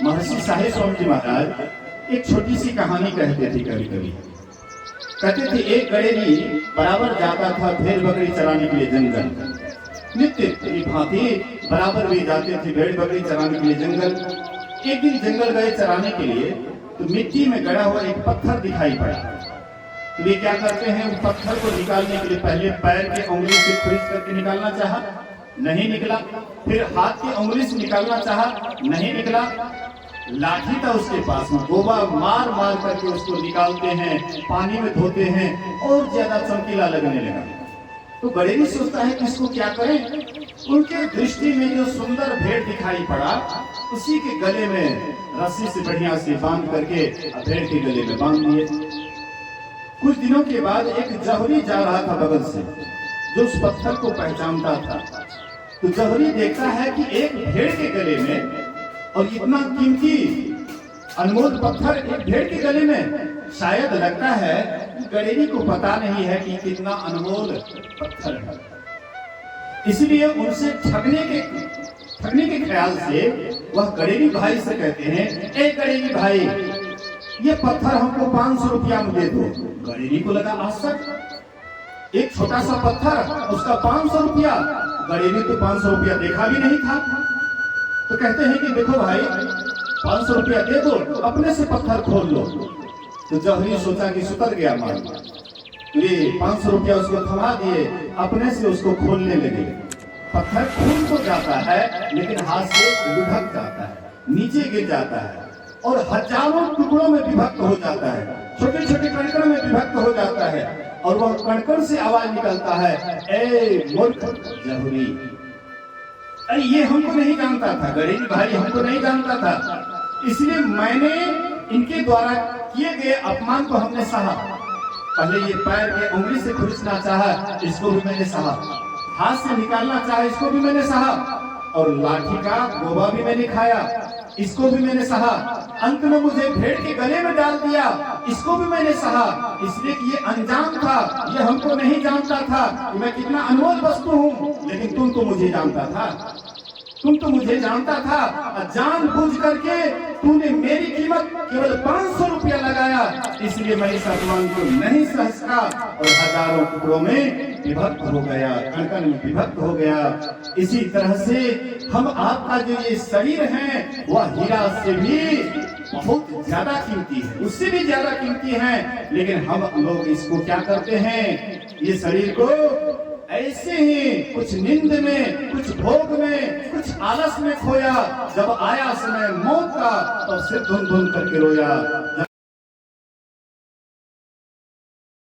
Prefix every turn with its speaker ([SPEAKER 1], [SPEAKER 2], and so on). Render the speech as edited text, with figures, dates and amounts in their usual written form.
[SPEAKER 1] महर्षि साहेब स्वामी जी महाराज एक छोटी सी कहानी कहते थे कभी कभी। कहते थे एक गड़ेरी बराबर जाता था भेड़ बकरी चराने के लिए जंगल। नित्य की भांति बराबर वे जाते थे भेड़ बकरी चराने के लिए जंगल। एक दिन जंगल गए चराने के लिए तो मिट्टी में गड़ा हुआ एक पत्थर दिखाई पड़ा। तो वे क्या करते हैं, उस पत्थर को निकालने के लिए पहले पैर के उंगली से खींच करके निकालना चाहा, नहीं निकला। फिर हाथ की उंगली से निकालना चाहा, नहीं निकला। लाठी था उसके पास में, गोबा मार मार करके उसको निकालते हैं, पानी में धोते हैं और ज्यादा चमकीला लगने लगा। तो गड़ेरी सोचता है कि इसको क्या करें। उनके दृष्टि में जो सुंदर भेड़ दिखाई पड़ा, उसी के गले में रस्सी से बढ़िया से बांध करके भेड़ के गले में बांध दिए। कुछ दिनों के बाद एक जौहरी जा रहा था बगल से, जो उस पत्थर को पहचानता था। तो जौहरी देखता है कि एक भेड़ के गले में, और इतना कीमती अनमोल पत्थर एक भेड़ के गले में, शायद लगता है कि गड़ेरी को पता नहीं है कि कितना अनमोल पत्थर है। इसलिए उनसे ठगने के ख्याल से वह गड़ेरी भाई से कहते हैं, ए गड़ेरी भाई, ये पत्थर हमको 500 रुपया में दे दो। गड़ेरी को लगा आश्चर्य, एक छोटा सा पत्थर, उसका 500 रुपया। गड़ेरी तो 500 रुपया देखा भी नहीं था। तो कहते हैं कि देखो भाई, 500 रुपया दे दो, अपने से पत्थर खोल लो। तो जौहरी सोचा कि सुतर गया मान, ये 500 रुपया उसको थमा दिए, अपने से उसको खोलने लगे। पत्थर खून तो जाता है लेकिन हाथ से लुढ़क जाता है, नीचे गिर जाता है और हजारों टुकड़ों में विभक्त हो जाता है, छोटे छोटे कणकण में विभक्त हो जाता है। और वह कणकण से आवाज निकलता है, ए मूर्ख जौहरी, अरे ये हमको नहीं जानता था, गड़ेरी भाई हमको नहीं जानता था, इसलिए मैंने इनके द्वारा किए गए अपमान को हमने सहा। पहले ये पैर के उंगली से खींचना चाहा, इसको भी मैंने सहा, हाथ से निकालना चाहा, इसको भी मैंने सहा, और लाठी का गोबा भी मैंने खाया, इसको भी मैंने सहा। अंत में मुझे भेड़ के गले में डाल दिया, इसको भी मैंने सहा। इसलिए कि ये अनजान था, ये हमको नहीं जानता था कि मैं कितना अनमोल वस्तु हूँ। लेकिन तुम तो मुझे जानता था, तुम तो मुझे जानता था, जानबूझ करके तूने मेरी कीमत केवल 500 रुपया लगाया, इसलिए मैं इस अपमान को नहीं सह सका और हजारों टुकड़ों में विभक्त हो गया, कणकण में विभक्त हो गया। इसी तरह से हम आपका जो ये शरीर है वह हीरा से भी बहुत ज्यादा कीमती है, उससे भी ज्यादा कीमती है। लेकिन हम लोग इसको क्या करते हैं, ये शरीर को ऐसे ही कुछ नींद में, कुछ भोग में, कुछ आलस में खोया। जब आया समय मौत का तो सिर धुन धुन करके रोया।